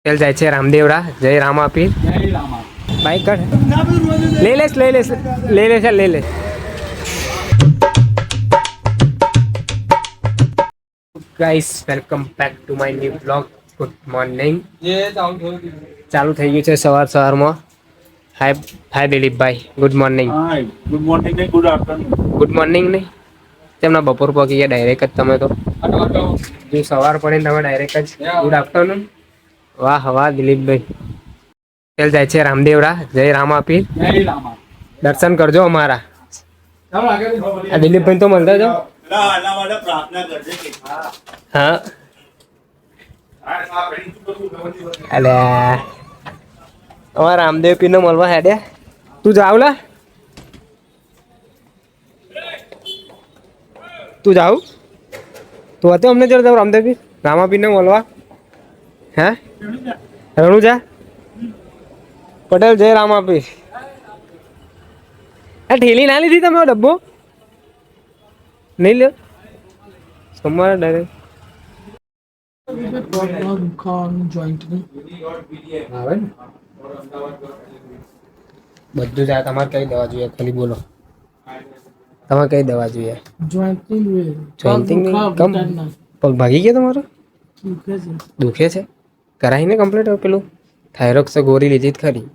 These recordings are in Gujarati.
પેલ જાય છે રામદેવડા. જય રામ આપી બાઈક કાઢ. લઈ લેશ લઈ લેશ લઈ લેશે લઈ લે. Guys welcome back to my new blog. Good morning. ચાલુ થઈ ગયું છે સવારમાં. હાય હાય દિલીપભાઈ, ગુડ મોર્નિંગ. ગુડ મોર્નિંગ ને ગુડ આફ્ટરનૂન. ગુડ મોર્નિંગ નહીં, તેમના બપોર પહોંચી ગયા ડાયરેક્ટ જ. તમે તો જો સવાર પડે તમે ડાયરેક્ટ જ ગુડ આફ્ટરનૂન. વાહ વાહ દિલીપભાઈ. પેલ જાય છે રામદેવડા. જય રામ આપી દર્શન કરજો અમારા. આ દિલીપભાઈ તો મળતા જાઓ. હા અલે અમારા રામદેવ પીર ને મળવા હેડ્યા. તું જાવલા, તું જાવ તો હતો અમને જરા જાવ રામદેવ પીર રામા પીર ને મળવા. હે રણુજા પટેલ જય રામ આપી. આ ઠેલી ના લીધી તમે ડબ્બો નહીં લ્યો તમારે ડાયરેક્ટ આવે ને બધું જાય. તમારે કઈ દવા જોઈએ ખાલી બોલો. તમારે કઈ દવા જોઈએ? જોઈન્ટિંગ પગ ભાગી ગયા તમારો? દુખે છે? કરાવીને કમ્પ્લીટ પેલું થાઇરોક્સ ગોળી લીધી જ ખરી.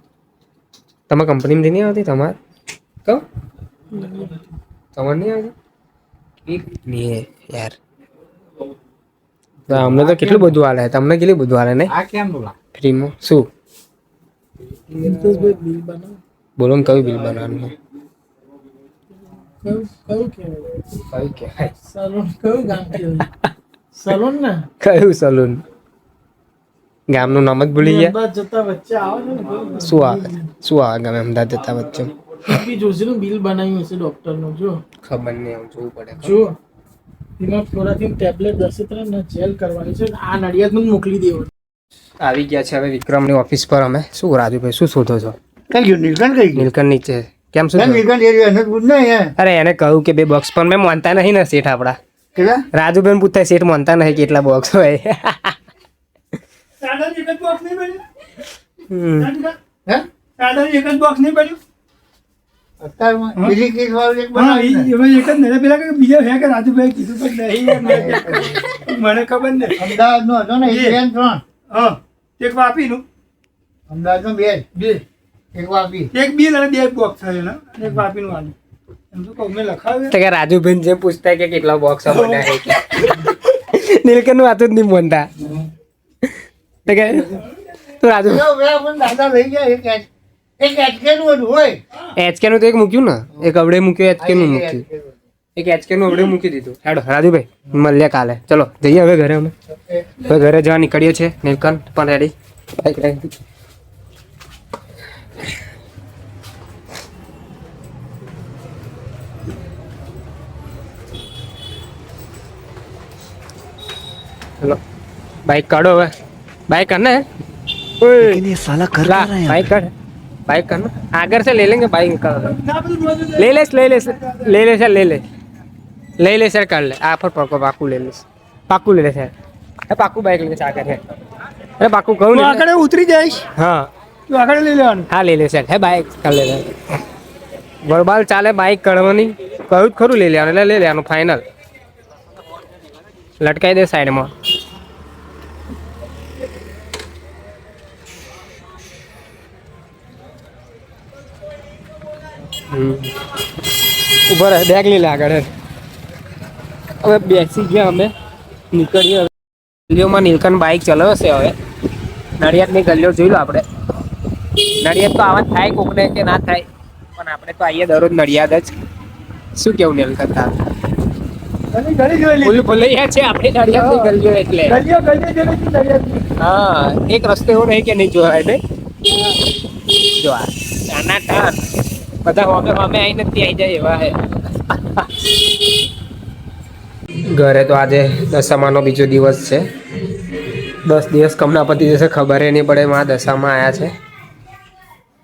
તમે કંપનીમાંથી નહીં આવતી તમારે? કહો તમારે નહીં આવતી નહીં યાર. અમને તો કેટલું બધું હાલે, તમને કેટલું બધું હાલે નહીં? ફ્રીમાં શું બોલો ને? કયું બિલ બનાવવાનું? કયું સલૂન? ગામનું નામ જ ભૂલી ગયા. શું આવે ગામે અમદાવાદ જતા વચ્ચે બિલ બનાવ્યું હશે ડોક્ટર નું. જો ખબર નહીં, જોવું પડે. જો એમાં ફ્લોરાથીન ટેબ્લેટ 10 ને જેલ કરવાની છે. આ નડિયાદ નું મોકલી દેવાનું. આવી ગયા છે હવે વિક્રમની ઓફિસ પર. અમે શું રાજુભાઈ શું શોધો છો? કઈ ગયું નીલકંઠ? કઈ ગયું નીલકંઠ નીચે કેમ શું? નીલકંઠ એરિયા નથી પૂછ નહીં. અરે એને કહ્યું કે બે બોક્સ પણ મેં માનતા નહીં ને શેઠ આપડા. કેટલા? રાજુભાઈ પૂછતા શેઠ માનતા નહીં કેટલા બોક્સ હોય. બીજી કેસ વાળું એક બનાવ્યું. મને ખબર ને અમદાવાદ નો હતો ને એક 3. એક વાપીનું, અમદાવાદ નો 2 એક વાપી. એક બિલ અને 2 બોક્સ થયેલા. એક વાપીનું આનું એમ તો કહું મેં લખાવ્યું. તો કે રાજુભાઈ જે પૂછતા કે કેટલા બોક્સ બનાવ્યા. નીલકંઠ વાત જ નહીં માનતા. તો કે તું રાજુ દાદા લઈ ગયા. એક એચકે નું હતું હોય. એચકે નું તો એક મૂક્યું ને, એક અવડે મૂક્યું, એચકે નું મૂક્યું. એક એચકે નું અવડે મૂકી દીધું. હેડો રાજુભાઈ મળીએ કાલે. ચલો જઈએ હવે ઘરે. અમે હવે ઘરે જવા નીકળીએ છીએ. નીલકંઠ પણ રેડી. Bike ready. चलो बाइक काढ़ो હવે. बाइक करना है? लेकिन ये साला कर रहा है. बाइक कर, बाइक करना. आगर से ले लेंगे बाइक. ले ले ले ले ले ले सर ले ले ले ले सर कर ले. आ पर पाकू ले ले. पाकू ले ले सर. पाकू बाइक ले आगर है. अरे पाकू कहूँ नहीं. આગળ ઉતરી જઈશ. हाँ તું આગળ લઈ લેવાનું. हाँ ले ले सर है बाइक कर ले. વરબાલ ચાલે બાઇક કાઢવાની. કહ્યું ખરું લઈ લેવાનું એટલે લઈ લેવાનું ફાઇનલ. લટકાઈ દે સાઈડમાં. ઉભા રહે, બેગ લઈ લે આગળ. હવે બેસી ગયા અમે, નીકળીએ હવે. ગલીઓમાં નીલકંઠ બાઇક ચલાવશે હવે. નડિયાદની ગલીઓ જોઈ લો આપણે. નડિયાદ તો આવા થાય કોકને કે ના થાય, પણ આપણે તો આવીએ દરરોજ નડિયાદ જ. શું કેવું નીલકંઠ? ભૂલૈયા છે આપણે નડિયાદની ગલીઓ એટલે. હા, એક રસ્તો એવો નહીં કે નહીં જોવાય ને. જો આ નાના ટાણ બધા હોમે હોમે આવીને જ આવી જાય એવા હે. ઘરે તો આજે દશામાનો બીજો દિવસ છે. 10 દિવસ કમના પતી જશે ખબર નહીં પડે. માં દશામાં આવ્યા છે.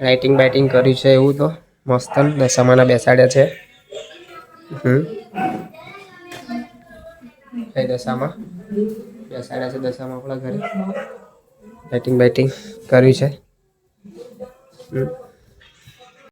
રાઇટિંગ બાઇટિંગ કર્યું છે એવું તો મસ્ત દશામાના બેસાડ્યા છે. કઈ દશામાં બેસાડ્યા છે? દશામાં આપણા ઘરે બેટિંગ કર્યું છે